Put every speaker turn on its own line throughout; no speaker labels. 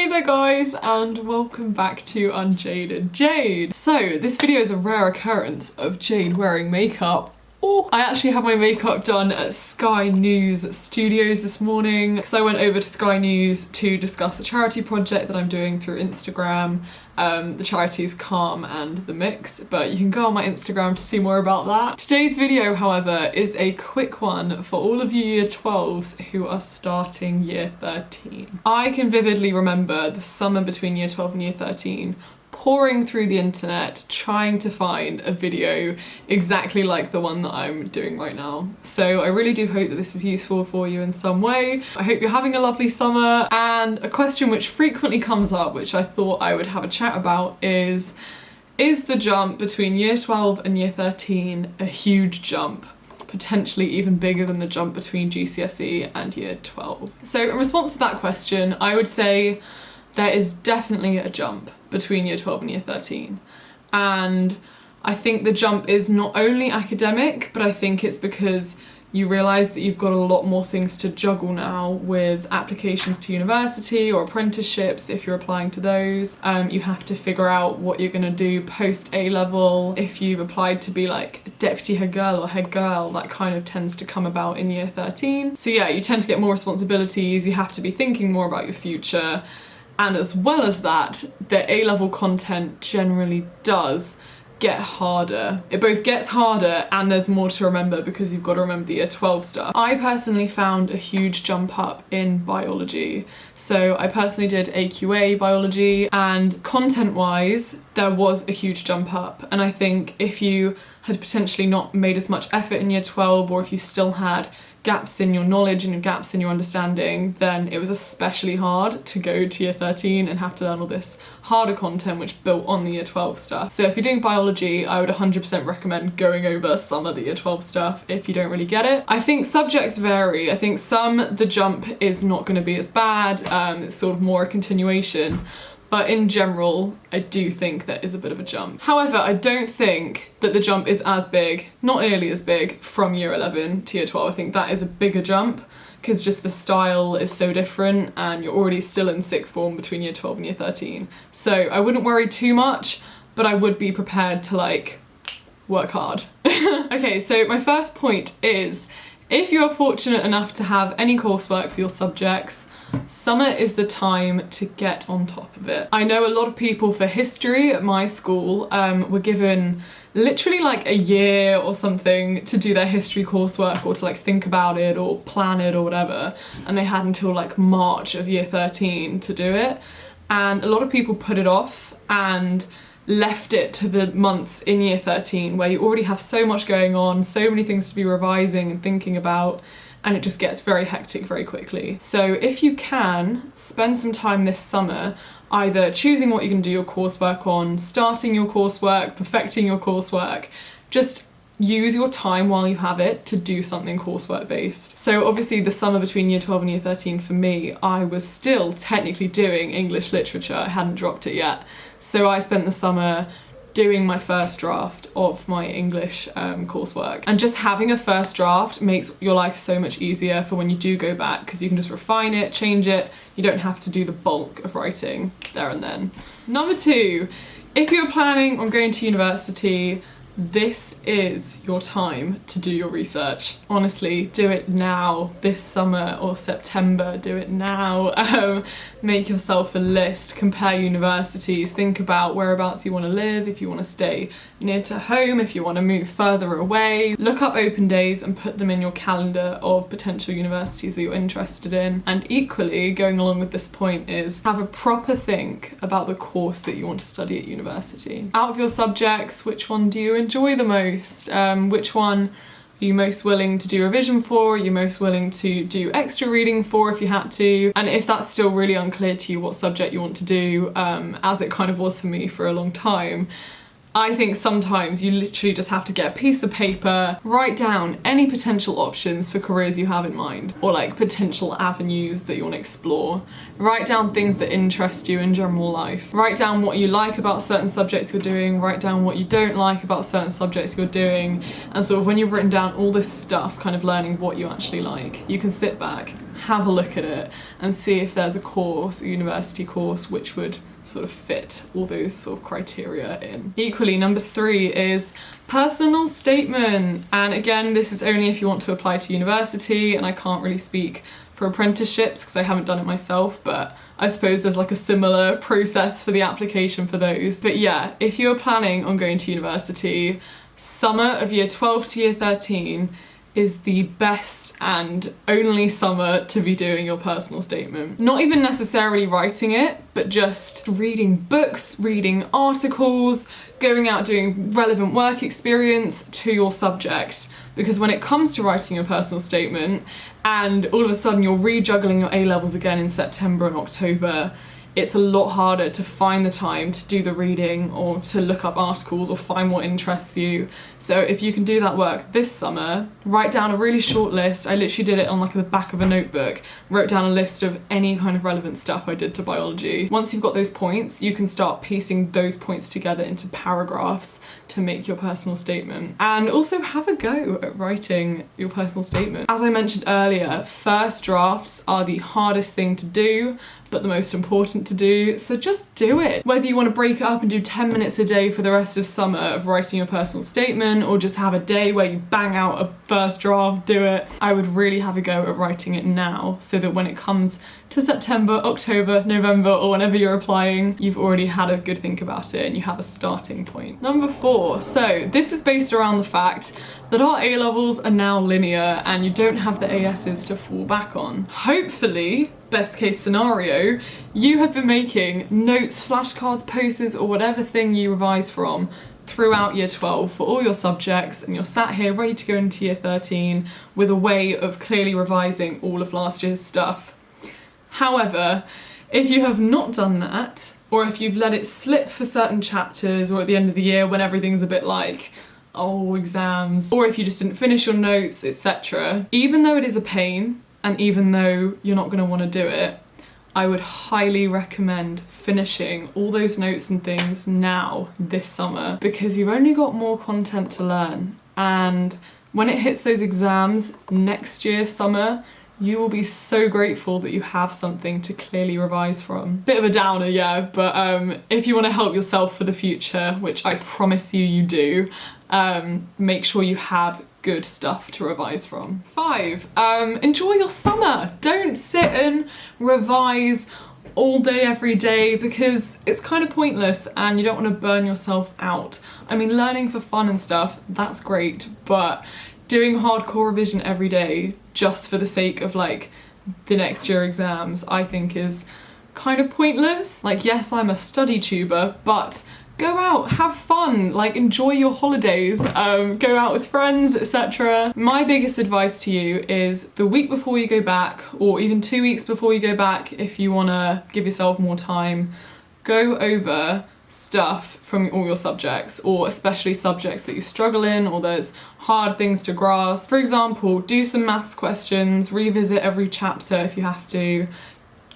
Hey there guys, and welcome back to UnJaded Jade. So this video is a rare occurrence of Jade wearing makeup. Oh, I actually had my makeup done at Sky News Studios this morning because I went over to Sky News to discuss a charity project that I'm doing through Instagram. The charity is Calm and The Mix, but you can go on my Instagram to see more about that. Today's video, however, is a quick one for all of you Year 12s who are starting Year 13. I can vividly remember the summer between Year 12 and Year 13 pouring through the internet trying to find a video exactly like the one that I'm doing right now. So I really do hope that this is useful for you in some way. I hope you're having a lovely summer, and a question which frequently comes up, which I thought I would have a chat about, is the jump between Year 12 and Year 13 a huge jump? Potentially even bigger than the jump between GCSE and Year 12. So in response to that question, I would say there is definitely a jump between Year 12 and Year 13. And I think the jump is not only academic, but I think it's because you realise that you've got a lot more things to juggle now with applications to university or apprenticeships if you're applying to those. You have to figure out what you're going to do post A-level. If you've applied to be like deputy head girl or head girl, that kind of tends to come about in Year 13. So yeah, you tend to get more responsibilities, you have to be thinking more about your future. And as well as that, the A-level content generally does get harder. It both gets harder and there's more to remember because you've got to remember the Year 12 stuff. I personally found a huge jump up in biology. So I personally did AQA biology, and content-wise, there was a huge jump up. And I think if you had potentially not made as much effort in Year 12, or if you still had gaps in your knowledge and gaps in your understanding, then it was especially hard to go to Year 13 and have to learn all this harder content which built on the Year 12 stuff. So if you're doing biology, I would 100% recommend going over some of the Year 12 stuff if you don't really get it. I think subjects vary. I think some, the jump is not going to be as bad, it's sort of more a continuation. But in general, I do think there is a bit of a jump. However, I don't think that the jump is as big, not nearly as big, from Year 11 to Year 12. I think that is a bigger jump because just the style is so different and you're already still in sixth form between Year 12 and Year 13. So I wouldn't worry too much, but I would be prepared to like work hard. Okay, so my first point is, if you are fortunate enough to have any coursework for your subjects, summer is the time to get on top of it. I know a lot of people for history at my school were given literally like a year or something to do their history coursework, or to like think about it or plan it or whatever, and they had until like March of Year 13 to do it. And a lot of people put it off and left it to the months in Year 13 where you already have so much going on, so many things to be revising and thinking about, and it just gets very hectic very quickly. So if you can, spend some time this summer either choosing what you're going to do your coursework on, starting your coursework, perfecting your coursework. Just use your time while you have it to do something coursework based. So obviously the summer between Year 12 and Year 13 for me, I was still technically doing English literature, I hadn't dropped it yet. So I spent the summer doing my first draft of my English coursework. And just having a first draft makes your life so much easier for when you do go back, because you can just refine it, change it, you don't have to do the bulk of writing there and then. Number two, if you're planning on going to university, this is your time to do your research. Honestly, do it now, this summer or September, do it now. Make yourself a list, compare universities, think about whereabouts you want to live, if you want to stay near to home, if you want to move further away. Look up open days and put them in your calendar of potential universities that you're interested in. And equally, going along with this point, is have a proper think about the course that you want to study at university. Out of your subjects, which one do you enjoy the most? Which one are you most willing to do revision for? Are you most willing to do extra reading for if you had to? And if that's still really unclear to you what subject you want to do, as it kind of was for me for a long time, I think sometimes you literally just have to get a piece of paper, write down any potential options for careers you have in mind, or like potential avenues that you want to explore. Write down things that interest you in general life. Write down what you like about certain subjects you're doing, write down what you don't like about certain subjects you're doing, and sort of when you've written down all this stuff, kind of learning what you actually like, you can sit back have a look at it and see if there's a course, a university course, which would sort of fit all those sort of criteria in. Equally, number 3 is personal statement. And again, this is only if you want to apply to university, and I can't really speak for apprenticeships because I haven't done it myself, but I suppose there's like a similar process for the application for those. But yeah, if you're planning on going to university, summer of year 12 to year 13 is the best and only summer to be doing your personal statement. Not even necessarily writing it, but just reading books, reading articles, going out doing relevant work experience to your subject. Because when it comes to writing your personal statement and all of a sudden you're rejuggling your A-levels again in September and October, it's a lot harder to find the time to do the reading or to look up articles or find what interests you. So if you can do that work this summer, write down a really short list. I literally did it on like the back of a notebook, wrote down a list of any kind of relevant stuff I did to biology. Once you've got those points, you can start piecing those points together into paragraphs to make your personal statement. And also have a go at writing your personal statement. As I mentioned earlier, first drafts are the hardest thing to do, but the most important to do, so just do it. Whether you want to break it up and do 10 minutes a day for the rest of summer of writing your personal statement, or just have a day where you bang out a first draft, do it. I would really have a go at writing it now, so that when it comes to September, October, November, or whenever you're applying, you've already had a good think about it and you have a starting point. Number 4, so this is based around the fact that our A-levels are now linear and you don't have the ASs to fall back on. Hopefully, best case scenario, you have been making notes, flashcards, posters, or whatever thing you revise from throughout year 12 for all your subjects, and you're sat here ready to go into year 13 with a way of clearly revising all of last year's stuff. However, if you have not done that, or if you've let it slip for certain chapters, or at the end of the year when everything's a bit like, oh, exams, or if you just didn't finish your notes, etc., even though it is a pain, and even though you're not going to want to do it, I would highly recommend finishing all those notes and things now, this summer, because you've only got more content to learn. And when it hits those exams next year, summer, you will be so grateful that you have something to clearly revise from. Bit of a downer, yeah, but if you want to help yourself for the future, which I promise you do, make sure you have good stuff to revise from. 5, enjoy your summer. Don't sit and revise all day every day, because it's kind of pointless and you don't want to burn yourself out. I mean, learning for fun and stuff, that's great, but doing hardcore revision every day just for the sake of like the next year exams, I think is kind of pointless. Like, yes, I'm a study tuber, but go out, have fun, like enjoy your holidays, go out with friends, etc. My biggest advice to you is the week before you go back, or even 2 weeks before you go back, if you want to give yourself more time, go over stuff from all your subjects, or especially subjects that you struggle in, or there's hard things to grasp. For example, do some maths questions, revisit every chapter if you have to,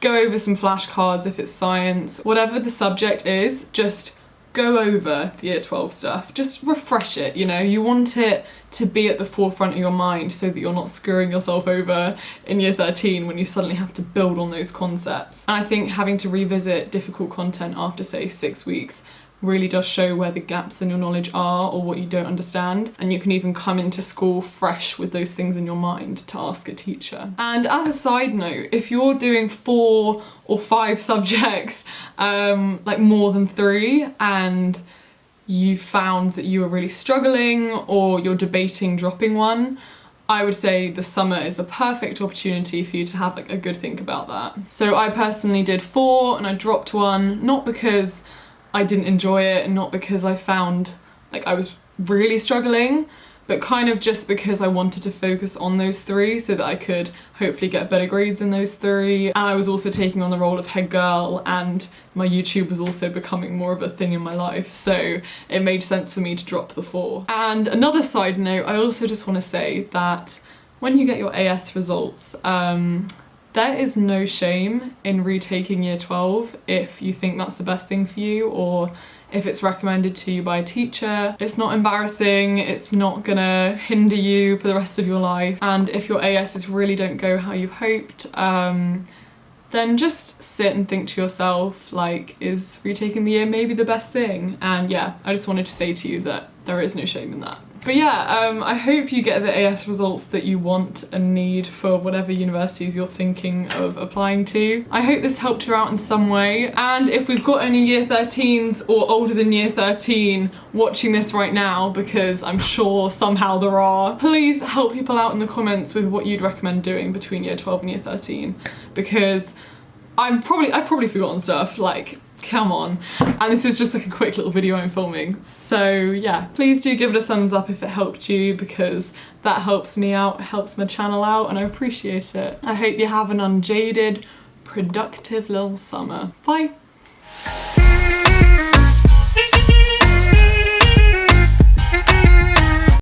go over some flashcards if it's science, whatever the subject is, just go over the year 12 stuff, just refresh it, you know, you want it to be at the forefront of your mind so that you're not screwing yourself over in year 13 when you suddenly have to build on those concepts. And I think having to revisit difficult content after, say, 6 weeks really does show where the gaps in your knowledge are or what you don't understand, and you can even come into school fresh with those things in your mind to ask a teacher. And as a side note, if you're doing 4 or 5 subjects, like more than 3, and you found that you were really struggling or you're debating dropping one, I would say the summer is the perfect opportunity for you to have like a good think about that. So I personally did 4 and I dropped 1, not because I didn't enjoy it and not because I found like I was really struggling, but kind of just because I wanted to focus on those 3 so that I could hopefully get better grades in those 3. And I was also taking on the role of head girl, and my YouTube was also becoming more of a thing in my life, so it made sense for me to drop the 4. And another side note, I also just want to say that when you get your AS results, There is no shame in retaking year 12 if you think that's the best thing for you, or if it's recommended to you by a teacher. It's not embarrassing, it's not gonna hinder you for the rest of your life, and if your ASs really don't go how you hoped, then just sit and think to yourself, like, is retaking the year maybe the best thing? And yeah, I just wanted to say to you that there is no shame in that. But yeah, I hope you get the AS results that you want and need for whatever universities you're thinking of applying to. I hope this helped you out in some way, and if we've got any year 13s or older than year 13 watching this right now, because I'm sure somehow there are, please help people out in the comments with what you'd recommend doing between year 12 and year 13, because I've probably forgotten stuff, like, come on. And this is just like a quick little video I'm filming. So yeah, please do give it a thumbs up if it helped you, because that helps me out, helps my channel out, and I appreciate it. I hope you have an unjaded, productive little summer. Bye.